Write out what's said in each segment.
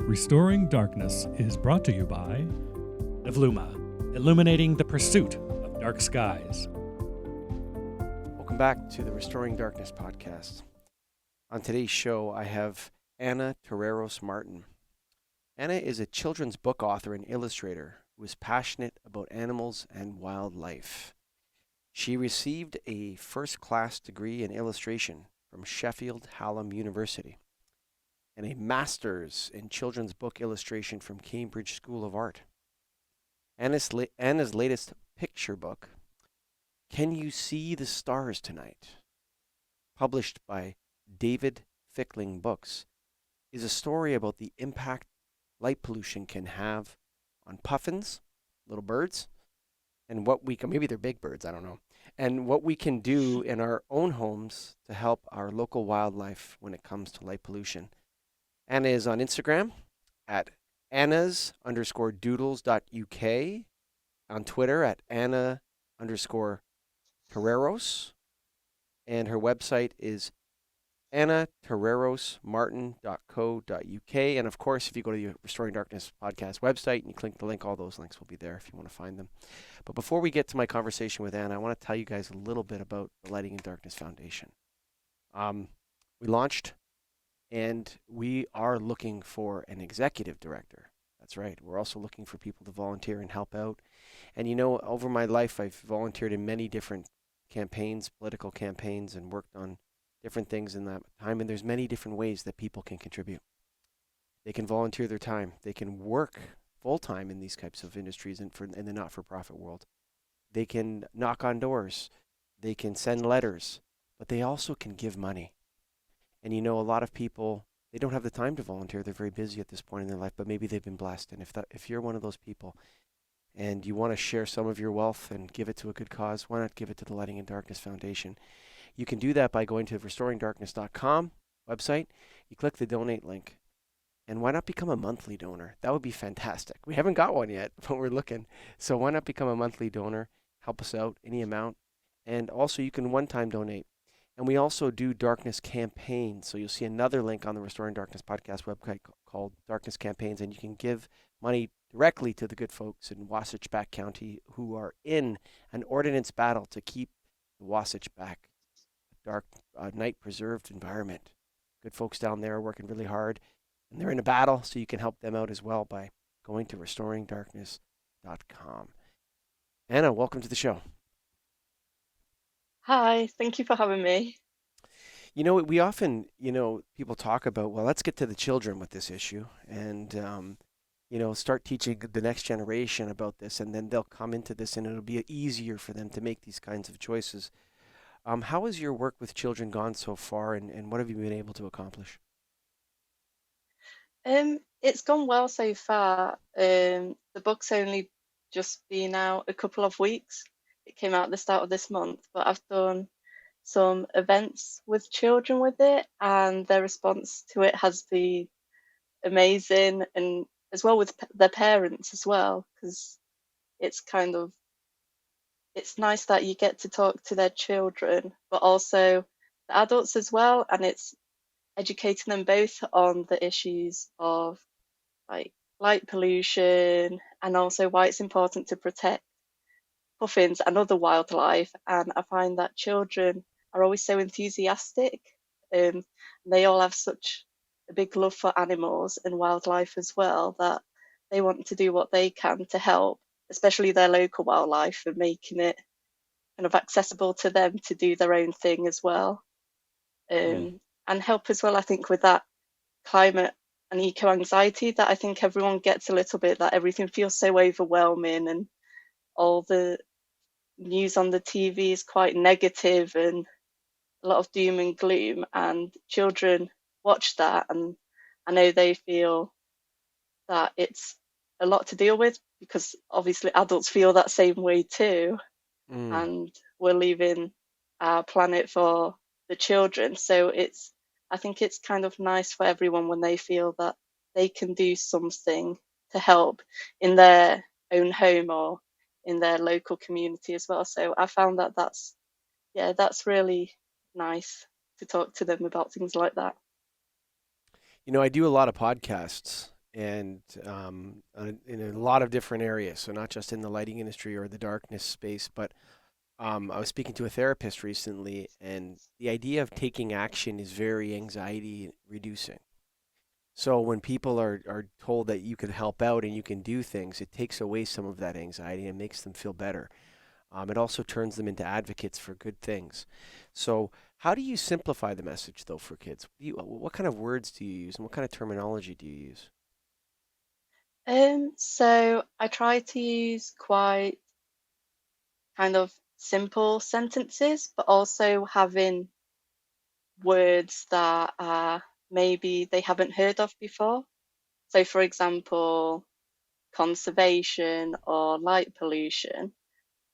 Restoring Darkness is brought to you by Evluma, illuminating the pursuit of dark skies. Welcome back to the Restoring Darkness podcast. On today's show, I have Anna Terreros-Martin. Anna is a children's book author and illustrator who is passionate about animals and wildlife. She received a first-class degree in illustration from Sheffield Hallam University and a master's in children's book illustration from Cambridge School of Art. Anna's latest picture book, Can You See the Stars Tonight?, published by David Fickling Books, is a story about the impact light pollution can have on puffins, little birds, and what we can, maybe they're big birds, I don't know, and what we can do in our own homes to help our local wildlife when it comes to light pollution. Anna is on Instagram at annas_doodles.uk, on Twitter at Anna_Terreros, and her website is annaterrerosmartin.co.uk. And of course, if you go to the Restoring Darkness podcast website and you click the link, all those links will be there if you want to find them. But before we get to my conversation with Anna, I want to tell you guys a little bit about the Lighting in Darkness Foundation. We launched, and we are looking for an executive director. That's right. We're also looking for people to volunteer and help out. And you know, over my life, I've volunteered in many different campaigns, political campaigns, and worked on different things in that time. And there's many different ways that people can contribute. They can volunteer their time. They can work full-time in these types of industries and in the not-for-profit world. They can knock on doors. They can send letters. But they also can give money. And you know, a lot of people, they don't have the time to volunteer. They're very busy at this point in their life, but maybe they've been blessed. And if you're one of those people and you want to share some of your wealth and give it to a good cause, why not give it to the Lighting in Darkness Foundation? You can do that by going to the restoringdarkness.com website. You click the donate link. And why not become a monthly donor? That would be fantastic. We haven't got one yet, but we're looking. So why not become a monthly donor? Help us out, any amount. And also you can one-time donate. And we also do darkness campaigns. So you'll see another link on the Restoring Darkness podcast website called Darkness Campaigns, and you can give money directly to the good folks in Wasatch Back County who are in an ordinance battle to keep the Wasatch Back a dark, night-preserved environment. Good folks down there are working really hard, and they're in a battle, so you can help them out as well by going to restoringdarkness.com. Anna, welcome to the show. Hi, thank you for having me. You know, we often, people talk about, well, let's get to the children with this issue and, start teaching the next generation about this, and then they'll come into this and it'll be easier for them to make these kinds of choices. How has your work with children gone so far, and what have you been able to accomplish? It's gone well so far. The book's only just been out a couple of weeks. It came out at the start of this month, but I've done some events with children with it, and their response to it has been amazing, and as well with their parents as well, because it's nice that you get to talk to their children, but also the adults as well, and it's educating them both on the issues of like light pollution and also why it's important to protect puffins and other wildlife. And I find that children are always so enthusiastic. They all have such a big love for animals and wildlife as well, that they want to do what they can to help, especially their local wildlife, and making it kind of accessible to them to do their own thing as well. And help as well, I think, with that climate and eco anxiety that I think everyone gets a little bit, that everything feels so overwhelming and all the news on the TV is quite negative and a lot of doom and gloom, and children watch that, and I know they feel that it's a lot to deal with, because obviously adults feel that same way too. And we're leaving our planet for the children, so I think it's kind of nice for everyone when they feel that they can do something to help in their own home or in their local community as well. So I found that that's really nice to talk to them about things like that. You know, I do a lot of podcasts, and in a lot of different areas. So not just in the lighting industry or the darkness space, but I was speaking to a therapist recently, and the idea of taking action is very anxiety reducing. So when people are told that you can help out and you can do things, it takes away some of that anxiety and makes them feel better. It also turns them into advocates for good things. So how do you simplify the message though for kids? What kind of words do you use and what kind of terminology do you use? So I try to use quite kind of simple sentences, but also having words that maybe they haven't heard of before. So, for example, conservation or light pollution,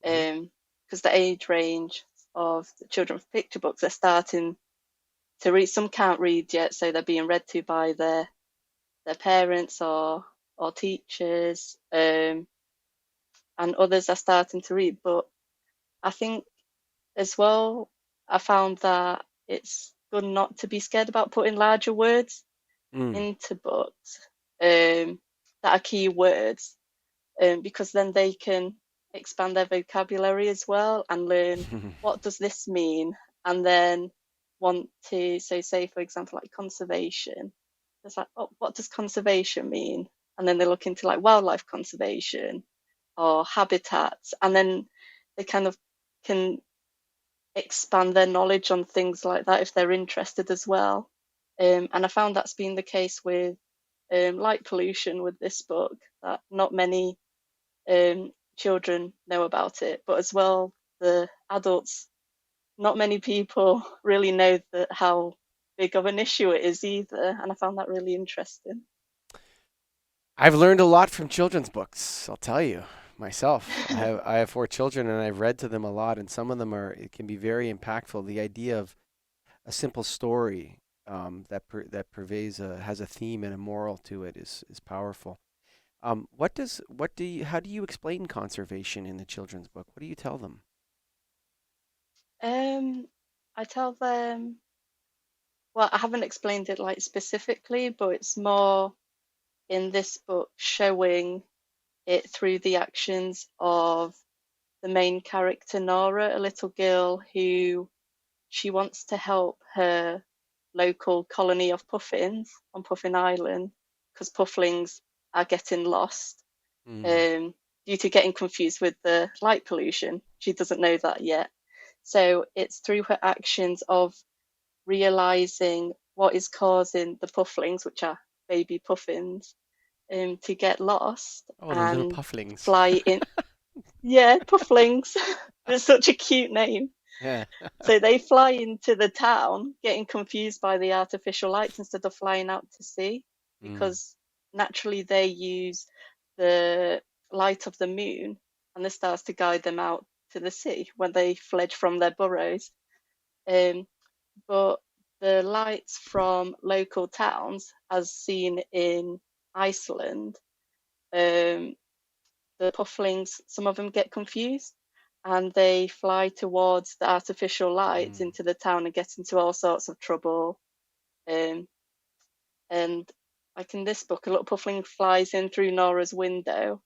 Hmm. because the age range of the children's picture books are starting to read. Some can't read yet, so they're being read to by their parents or teachers, and others are starting to read. But I think as well, I found that it's good not to be scared about putting larger words Mm. into books, that are key words, because then they can expand their vocabulary as well and learn what does this mean, and then want to, so say for example like conservation, it's like, oh, what does conservation mean? And then they look into like wildlife conservation or habitats, and then they kind of can expand their knowledge on things like that if they're interested as well. And I found that's been the case with light pollution with this book, that not many children know about it, but as well, the adults, not many people really know that how big of an issue it is either. And I found that really interesting. I've learned a lot from children's books, I'll tell you myself. I have four children and I've read to them a lot, and some of them are it can be very impactful. The idea of a simple story that pervades has a theme and a moral to it is powerful. What do you how do you explain conservation in the children's book? What do you tell them? um, I tell them, well, I haven't explained it like specifically, but it's more in this book showing it through the actions of the main character, Nora, a little girl who she wants to help her local colony of puffins on Puffin Island because pufflings are getting lost, Mm, um, due to getting confused with the light pollution. She doesn't know that yet. So it's through her actions of realizing what is causing the pufflings, which are baby puffins, to get lost oh, the little and pufflings. fly in. Yeah, pufflings. It's such a cute name. Yeah. So they fly into the town, getting confused by the artificial lights instead of flying out to sea, Mm, because naturally they use the light of the moon and the stars to guide them out to the sea when they fled from their burrows. Um, but the lights from local towns, as seen in Iceland, um, the pufflings, some of them get confused and they fly towards the artificial lights mm, into the town and get into all sorts of trouble. Um, and like in this book, a little puffling flies in through Nora's window,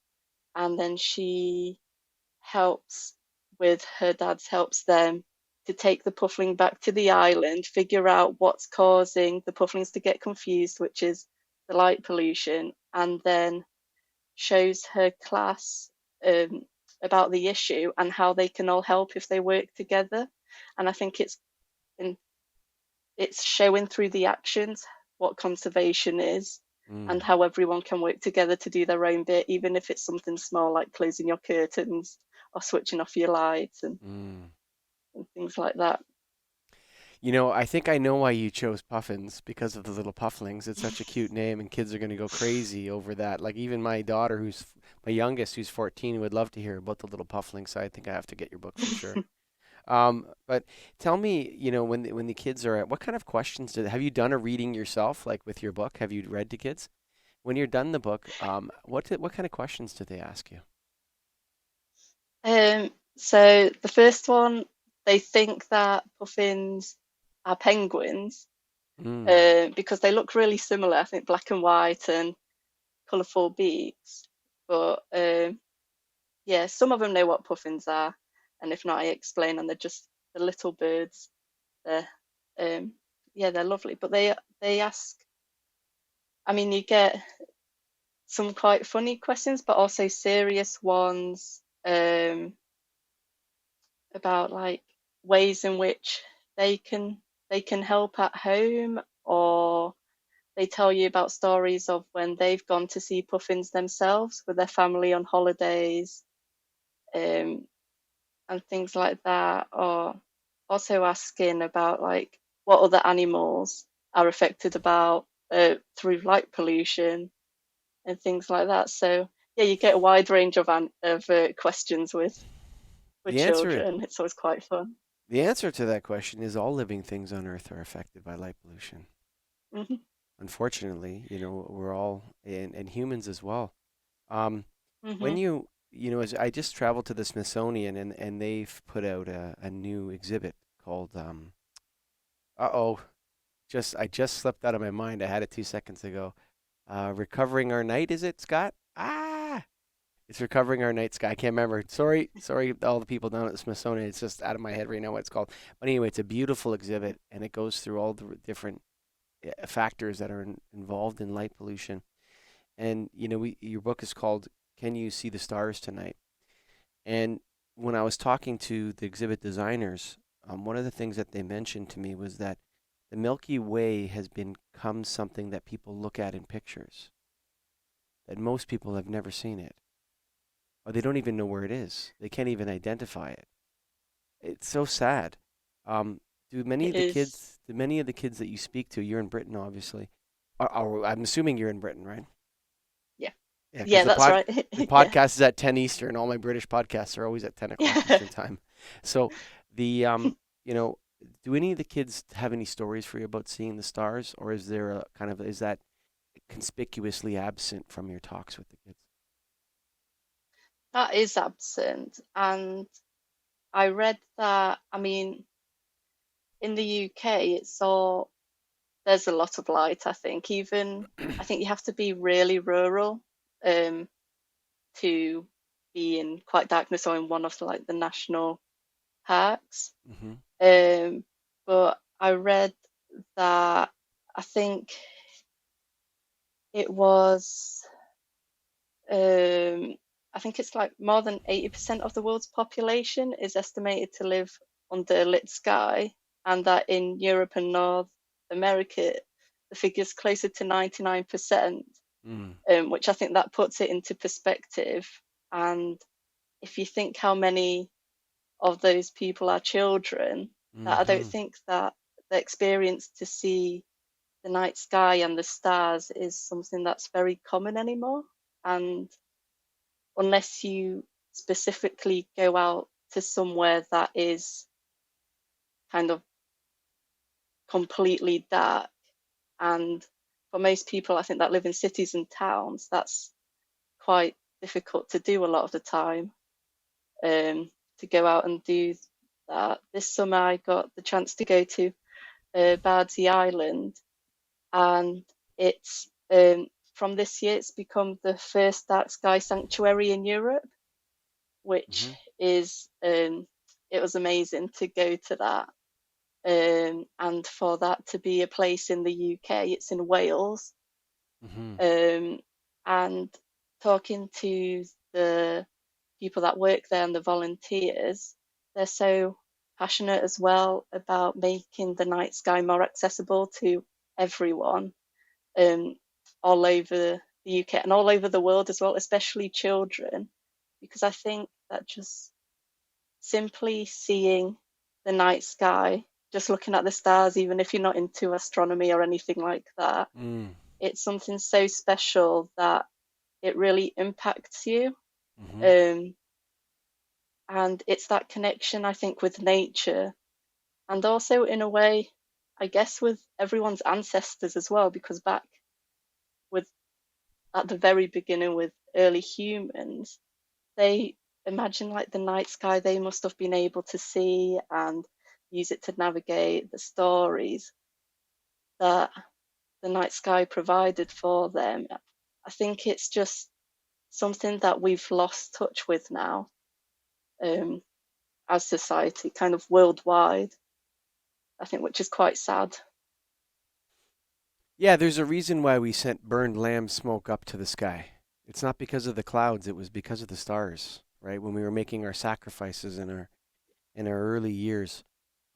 and then she helps with her dad's helps them to take the puffling back to the island, figure out what's causing the pufflings to get confused, which is the light pollution, and then shows her class, um, about the issue and how they can all help if they work together. And I think in, it's showing through the actions what conservation is and mm, how everyone can work together to do their own bit, even if it's something small like closing your curtains or switching off your lights mm. and things like that. You know, I think I know why you chose puffins because of the little pufflings. It's such a cute name, and kids are going to go crazy over that. Like even my daughter, my youngest, who's 14, would love to hear about the little pufflings. So I think I have to get your book for sure. But tell me, when the kids are at, what kind of questions have you done a reading yourself, like with your book? Have you read to kids? When you're done the book, what kind of questions do they ask you? So the first one, they think that puffins are penguins, Mm, because they look really similar. I think black and white, and colourful beaks. But yeah, some of them know what puffins are, and if not, I explain, and they're just the little birds. They're yeah, they're lovely. But they ask. I mean, you get some quite funny questions, but also serious ones about like ways in which they can help at home, or they tell you about stories of when they've gone to see puffins themselves with their family on holidays, and things like that. Or also asking about like what other animals are affected about through light pollution and things like that. So yeah, you get a wide range of questions with The answer children. It's always quite fun. the answer to that question is all living things on Earth are affected by light pollution. Hmm. Unfortunately, we're all and humans as well. Um, when Hmm. as I just traveled to the Smithsonian and they've put out a new exhibit called uh-oh, I just slipped out of my mind. I had it 2 seconds ago. Recovering Our Night, is it, Scott? It's Recovering Our Night Sky. I can't remember. Sorry, all the people down at the Smithsonian. It's just out of my head right now what it's called. But anyway, it's a beautiful exhibit, and it goes through all the different factors that are involved in light pollution. And your book is called "Can You See the Stars Tonight?" And when I was talking to the exhibit designers, one of the things that they mentioned to me was that the Milky Way has become something that people look at in pictures, that most people have never seen it, or they don't even know where it is. They can't even identify it. It's so sad. Um, It is. do many of the kids that you speak to, you're in Britain, obviously. I'm assuming you're in Britain, right? Yeah. Yeah, because Yeah, that's right. the Yeah. podcast is at 10 Eastern. All my British podcasts are always at 10 o'clock Yeah. Eastern time. So the you know, do any of the kids have any stories for you about seeing the stars, or is there a kind of is that conspicuously absent from your talks with the kids? That is absent. And I read that, I mean, in the UK, there's a lot of light, I think. I think you have to be really rural um, to be in quite darkness or in one of like the national parks. Hmm. Um, but I read that I think it was, um, I think it's like more than 80% of the world's population is estimated to live under a lit sky, and that in Europe and North America, the figure's closer to 99%, Mm. which I think that puts it into perspective. And if you think how many of those people are children, that I don't Hmm. think that the experience to see the night sky and the stars is something that's very common anymore. And unless you specifically go out to somewhere that is kind of completely dark, and for most people, I think that live in cities and towns, that's quite difficult to do a lot of the time, to go out and do that. This summer, I got the chance to go to Bardsey Island, and it's from this year, it's become the first dark sky sanctuary in Europe, which Hmm. is it was amazing to go to that, and for that to be a place in the UK. It's in Wales, Hmm. um, and talking to the people that work there and the volunteers, they're so passionate as well about making the night sky more accessible to everyone, um, all over the UK and all over the world as well, especially children, because I think that just simply seeing the night sky, just looking at the stars, even if you're not into astronomy or anything like that, Mm. it's something so special that it really impacts you. Hmm. Um, and it's that connection, I think, with nature, and also in a way, I guess, with everyone's ancestors as well, because back with at the very beginning with early humans, they imagine like the night sky they must have been able to see and use it to navigate the stories that the night sky provided for them. I think it's just something that we've lost touch with now, um, as society, kind of worldwide. I think, which is quite sad. Yeah, there's a reason why we sent burned lamb smoke up to the sky. It's not because of the clouds, it was because of the stars, right? When we were making our sacrifices in our early years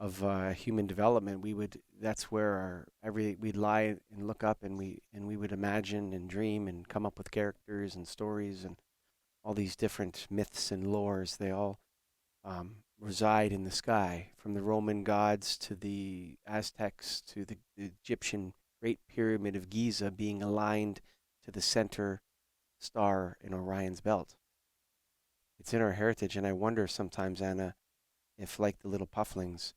of human development, we would that's where we'd lie and look up and we would imagine and dream and come up with characters and stories and all these different myths and lores. They all reside in the sky, from the Roman gods to the Aztecs to the Egyptian Great Pyramid of Giza being aligned to the center star in Orion's belt. It's in our heritage, and I wonder sometimes, Anna, if, like the little pufflings,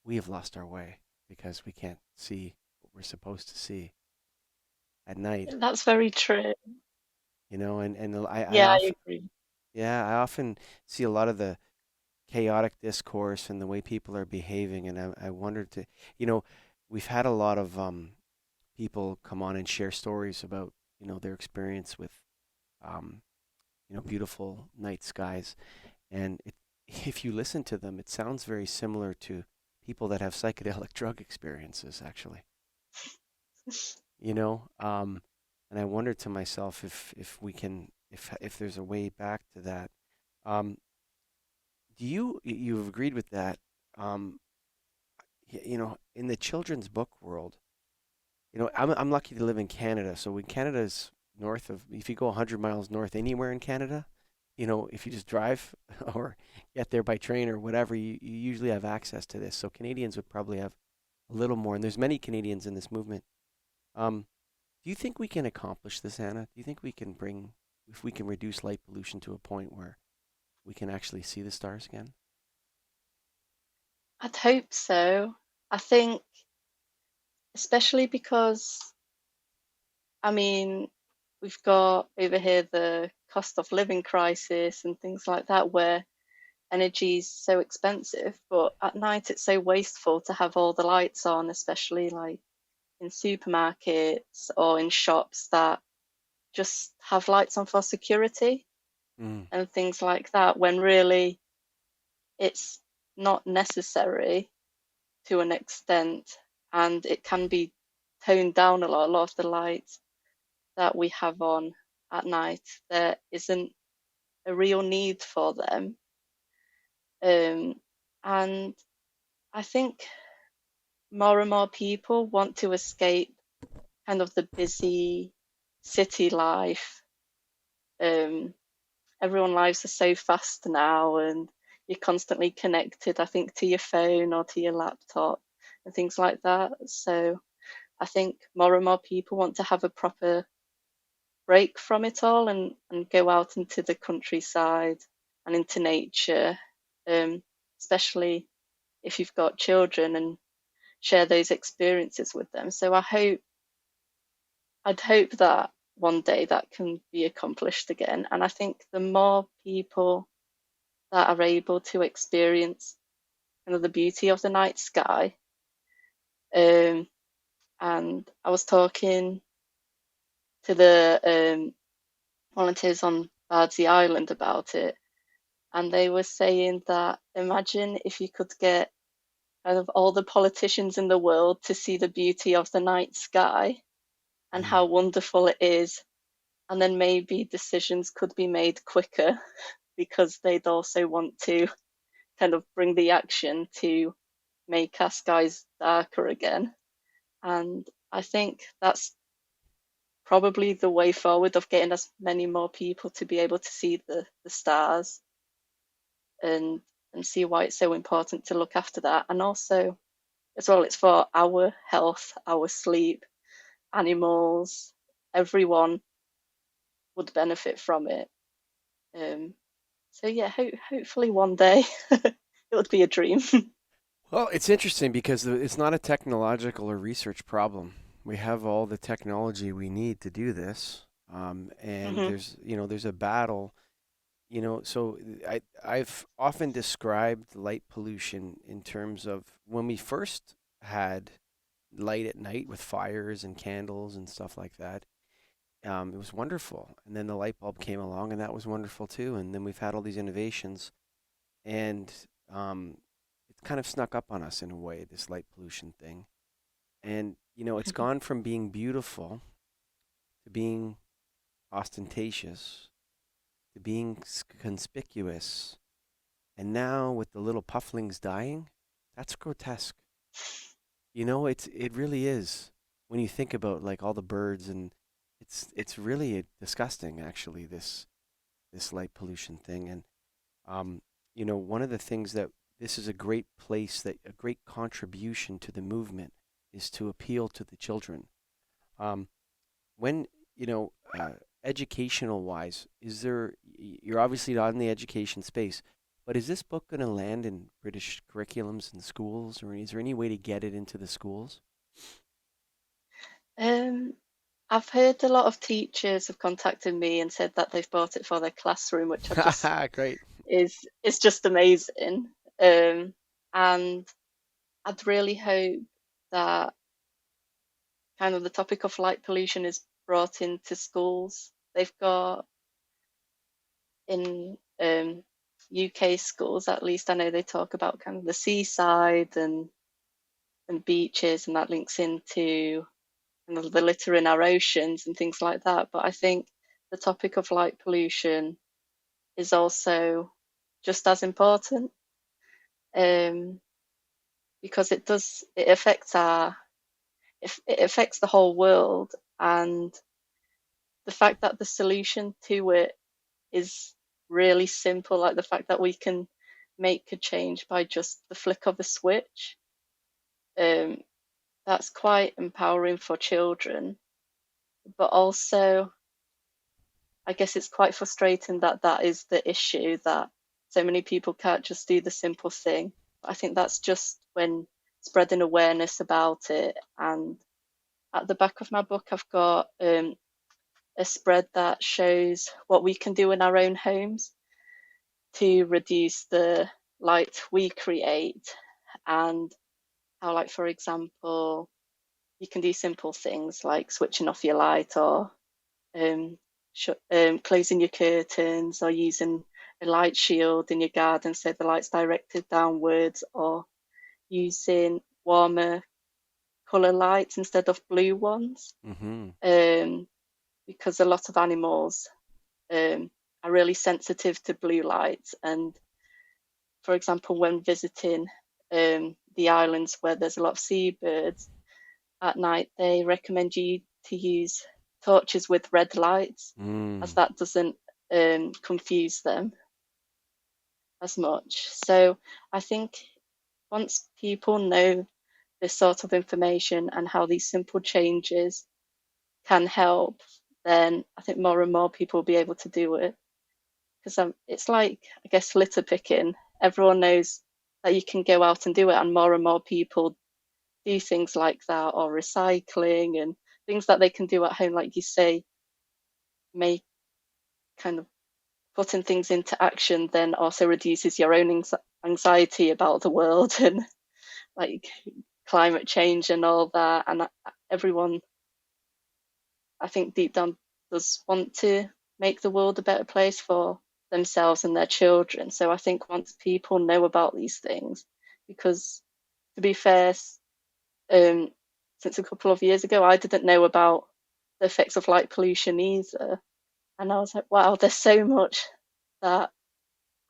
we have lost our way because we can't see what we're supposed to see at night. That's very true. I Yeah, I often, agree. yeah, I often see a lot of the chaotic discourse and the way people are behaving, and I wondered you know, we've had a lot of people come on and share stories about their experience with um, beautiful night skies, and if you listen to them, it sounds very similar to people that have psychedelic drug experiences, actually. You know, and I wondered to myself if we can if there's a way back to that. Um, do you've agreed with that? Um, in the children's book world, I'm lucky to live in Canada. So when Canada's north of, if you go 100 miles north anywhere in Canada, if you just drive or get there by train or whatever, you usually have access to this. So Canadians would probably have a little more, and there's many Canadians in this movement. Um, do you think we can accomplish this, Anna? Do you think if we can reduce light pollution to a point where we can actually see the stars again? I'd hope so. I think, especially because, I mean, we've got over here the cost of living crisis and things like that, where energy is so expensive, but at night it's so wasteful to have all the lights on, especially like in supermarkets or in shops that just have lights on for security Mm. and things like that, when really it's not necessary to an extent, and it can be toned down a lot. A lot of the lights that we have on at night, there isn't a real need for them. Um, and I think more and more people want to escape kind of the busy city life. Um, Everyone's lives are so fast now, and you're constantly connected, I think, to your phone or to your laptop and things like that. So I think more and more people want to have a proper break from it all, and go out into the countryside and into nature, um, especially if you've got children, and share those experiences with them. So I'd hope that one day that can be accomplished again. And I think the more people that are able to experience the beauty of the night sky, um, and I was talking to the volunteers on Bardsey Island about it, and they were saying that imagine if you could get kind of all the politicians in the world to see the beauty of the night sky and Mm. how wonderful it is, and then maybe decisions could be made quicker because they'd also want to kind of bring the action to make our skies darker again. And I think that's probably the way forward, of getting as many more people to be able to see the stars, and see why it's so important to look after that. And also, as well, it's for our health, our sleep, animals, everyone would benefit from it. Um, so yeah, hopefully one day it would be a dream. Well, it's interesting because it's not a technological or research problem. We have all the technology we need to do this, and Hmm. there's a battle. So I've often described light pollution in terms of when we first had light at night with fires and candles and stuff like that. it was wonderful. And then the light bulb came along, and that was wonderful too. And then we've had all these innovations, and it's kind of snuck up on us in a way, this light pollution thing. And it's gone from being beautiful to being ostentatious to being conspicuous. And now with the little pufflings dying, that's grotesque. It really is. When you think about like all the birds, and it's really disgusting actually, this light pollution thing. And one of the things that this is a great place, that a great contribution to the movement is to appeal to the children. When educational wise, you're obviously not in the education space, but is this book going to land in British curriculums in schools, or is there any way to get it into the schools? I've heard a lot of teachers have contacted me and said that they've bought it for their classroom, which I just Great. is just amazing. And I'd really hope that kind of the topic of light pollution is brought into schools. They've got in UK schools, at least I know they talk about kind of the seaside and beaches, and that links into kind of the litter in our oceans and things like that. But I think the topic of light pollution is also just as important, because it affects it affects the whole world, and the fact that the solution to it is really simple, like the fact that we can make a change by just the flick of a switch, that's quite empowering for children. But also, I guess it's quite frustrating that that is the issue, that so many people can't just do the simple thing. I think that's just when spreading awareness about it. And at the back of my book, I've got a spread that shows what we can do in our own homes to reduce the light we create, and how, like, for example, you can do simple things like switching off your light, or closing your curtains, or using a light shield in your garden so the light's directed downwards, or using warmer colour lights instead of blue ones. Because a lot of animals are really sensitive to blue lights. And for example, when visiting the islands where there's a lot of seabirds, at night they recommend you to use torches with red lights, as that doesn't confuse them as much. So I think once people know this sort of information and how these simple changes can help, then I think more and more people will be able to do it. Because it's like, I guess, litter picking. Everyone knows that you can go out and do it, and more people do things like that, or recycling and things that they can do at home, like you say, make kind of putting things into action then also reduces your own anxiety about the world and like climate change and all that. And everyone, I think, deep down does want to make the world a better place for themselves and their children. So I think once people know about these things, because to be fair, since a couple of years ago, I didn't know about the effects of light pollution either. And I was like, wow, there's so much that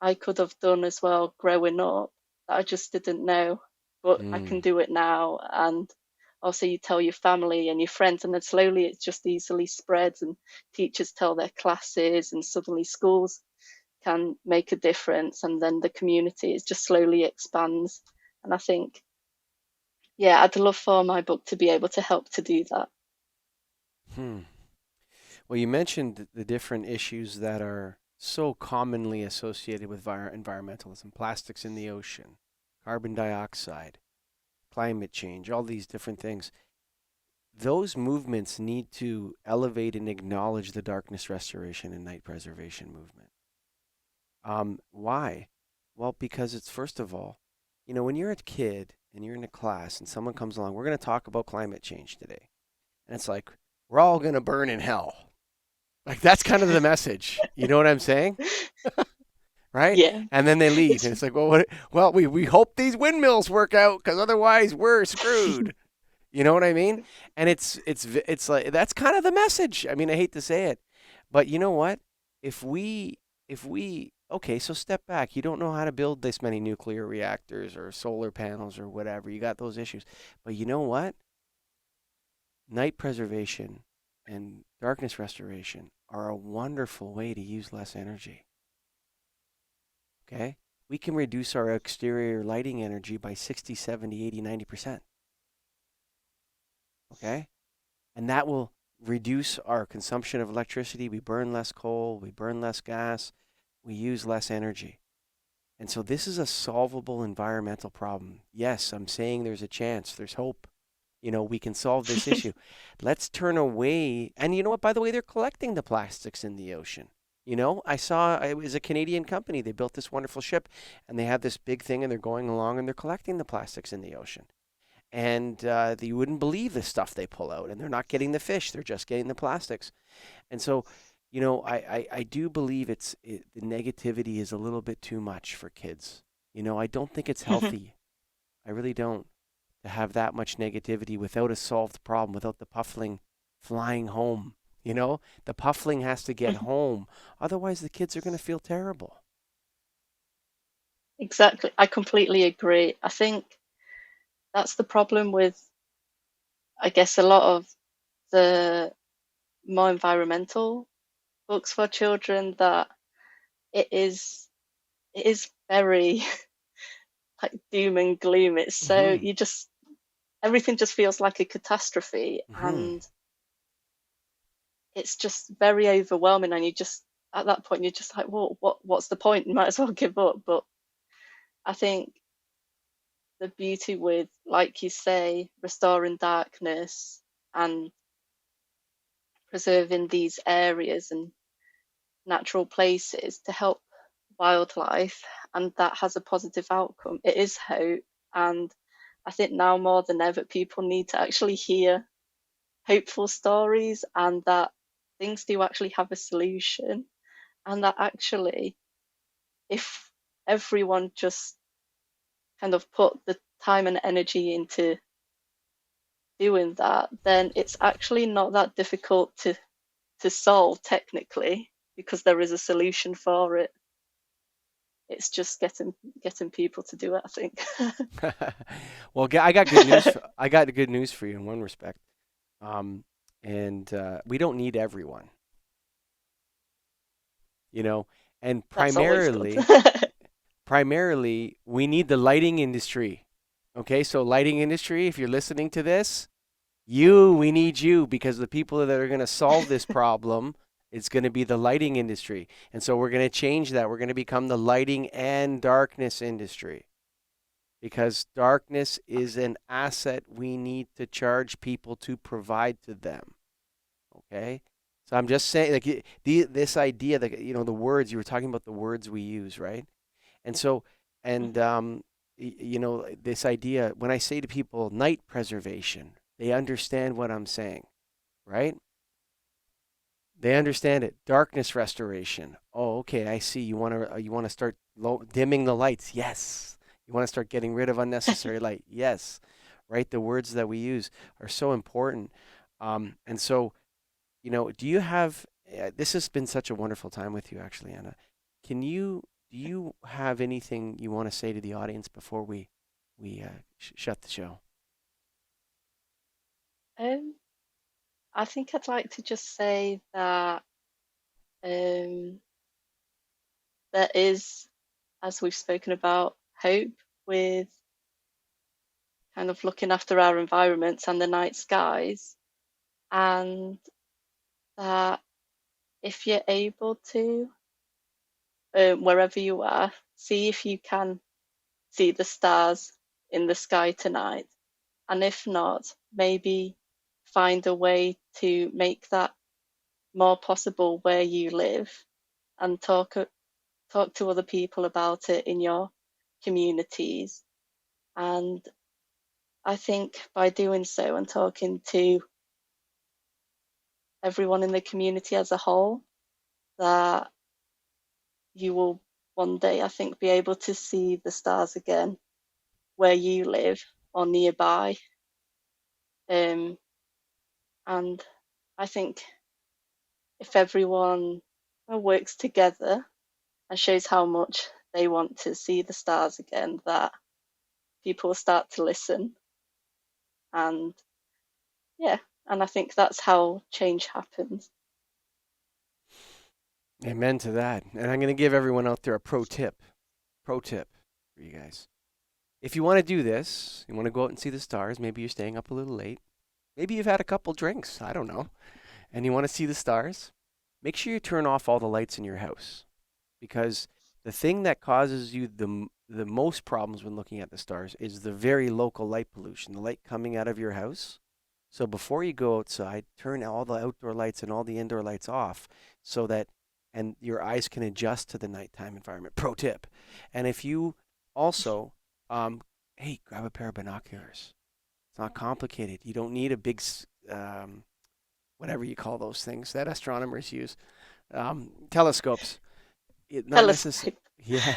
I could have done as well growing up that I just didn't know. But I can do it now. And also you tell your family and your friends, and then slowly it just easily spreads, and teachers tell their classes, and suddenly schools can make a difference, and then the community is just slowly expands. And I think, yeah, I'd love for my book to be able to help to do that. Well, you mentioned the different issues that are so commonly associated with environmentalism: plastics in the ocean, carbon dioxide, climate change, all these different things. Those movements need to elevate and acknowledge the darkness restoration and night preservation movement. Why? Well, because it's, first of all, when you're a kid and you're in a class and someone comes along, we're going to talk about climate change today. And it's like, we're all going to burn in hell. Like that's kind of the message. You know what I'm saying? Right? Yeah. And then they leave, It's and it's like, well, we hope these windmills work out because otherwise we're screwed. You know what I mean? And it's like that's kind of the message. I mean, I hate to say it, but you know what? If we okay, so step back. You don't know how to build this many nuclear reactors or solar panels or whatever. You got those issues. But you know what? Night preservation and darkness restoration are a wonderful way to use less energy. Okay? We can reduce our exterior lighting energy by 60, 70, 80, 90%. Okay? And that will reduce our consumption of electricity. We burn less coal, we burn less gas, we use less energy. And so this is a solvable environmental problem. Yes, I'm saying there's a chance, there's hope. You know, we can solve this issue. Let's turn away. And you know what? By the way, they're collecting the plastics in the ocean. You know, I saw it was a Canadian company. They built this wonderful ship and they have this big thing and they're going along and they're collecting the plastics in the ocean. And you wouldn't believe the stuff they pull out. And they're not getting the fish, they're just getting the plastics. And so, you know, I do believe the negativity is a little bit too much for kids. You know, I don't think it's healthy. I really don't, to have that much negativity without a solved problem, without the puffling flying home. You know, the puffling has to get home. Otherwise, the kids are going to feel terrible. Exactly. I completely agree. I think that's the problem with, I guess, a lot of the more environmental books for children, that it is very like doom and gloom. It's so Mm-hmm. everything just feels like a catastrophe, Mm-hmm. and it's just very overwhelming. And you just at that point you're just like, well, what's the point? You might as well give up. But I think the beauty with, like you say, restoring darkness and preserving these areas and natural places to help wildlife, and that has a positive outcome, it is hope. And I think now more than ever, people need to actually hear hopeful stories, and that things do actually have a solution, and that actually, if everyone just kind of put the time and energy into doing that, then it's actually not that difficult to solve technically, because there is a solution for it. It's just getting people to do it, I think. Well, I got good news. I got good news for you in one respect. Um, and we don't need everyone, you know. And That's always good. primarily, we need the lighting industry. Okay, so lighting industry, if you're listening to this, we need you, because the people that are going to solve this problem, it's going to be the lighting industry. And so we're going to change that. We're going to become the lighting and darkness industry, because darkness is an asset we need to charge people to provide to them. Okay? So I'm just saying, like, this idea that, you know, the words, you were talking about the words we use, right? And so, and you know, this idea, when I say to people night preservation, they understand what I'm saying, right? They understand it. Darkness restoration. Oh, okay, I see. You want to start dimming the lights. Yes. You want to start getting rid of unnecessary light. Yes. Right? The words that we use are so important. And so, you know, do you have this has been such a wonderful time with you, actually, Anna. Do you have anything you want to say to the audience before we shut the show? um, I think I'd like to just say that um, there is, as we've spoken about, hope with kind of looking after our environments and the night skies, and that if you're able to, wherever you are, see if you can see the stars in the sky tonight. And if not, maybe find a way to make that more possible where you live, and talk to other people about it in your communities. And I think by doing so and talking to everyone in the community as a whole, that you will one day, I think, be able to see the stars again where you live or nearby. And I think if everyone works together and shows how much they want to see the stars again, that people start to listen. And yeah, and I think that's how change happens. Amen to that. And I'm going to give everyone out there a pro tip for you guys. If you want to do this, you want to go out and see the stars, maybe you're staying up a little late, maybe you've had a couple drinks, I don't know, and you want to see the stars, make sure you turn off all the lights in your house, because the thing that causes you the most problems when looking at the stars is the very local light pollution, the light coming out of your house. So before you go outside, turn all the outdoor lights and all the indoor lights off so that and your eyes can adjust to the nighttime environment. Pro tip. And if you also, hey, grab a pair of binoculars. It's not complicated. You don't need a big, whatever you call those things that astronomers use, telescopes. Not necessary. Yeah,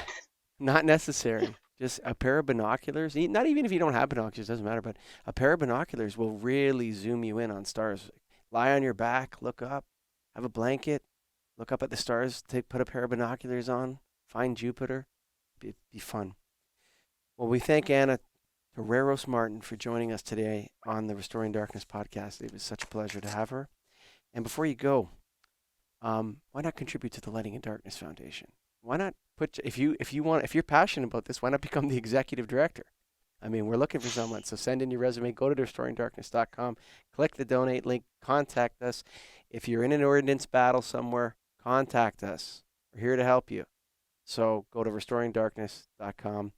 not necessary. Just a pair of binoculars. Not even if you don't have binoculars, doesn't matter. But a pair of binoculars will really zoom you in on stars. Lie on your back, look up, have a blanket, look up at the stars. Put a pair of binoculars on. Find Jupiter. Be fun. Well, we thank Anna Terreros-Martin for joining us today on the Restoring Darkness podcast. It was such a pleasure to have her. And before you go, why not contribute to the Lighting in Darkness Foundation? Why not if you're passionate about this, why not become the executive director? I mean, we're looking for someone. So send in your resume, go to restoringdarkness.com, click the donate link, contact us. If you're in an ordnance battle somewhere, contact us. We're here to help you. So go to restoringdarkness.com.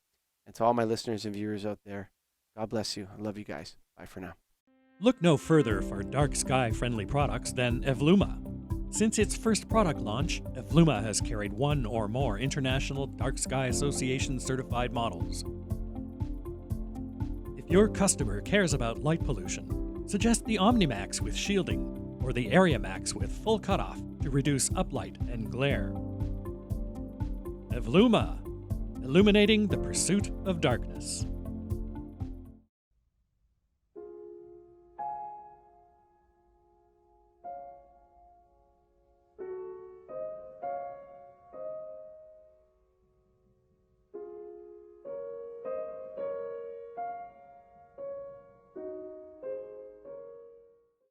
And to all my listeners and viewers out there, God bless you. I love you guys. Bye for now. Look no further for dark sky-friendly products than Evluma. Since its first product launch, Evluma has carried one or more International Dark Sky Association certified models. If your customer cares about light pollution, suggest the OmniMax with shielding or the Area Max with full cutoff to reduce uplight and glare. Evluma, illuminating the pursuit of darkness.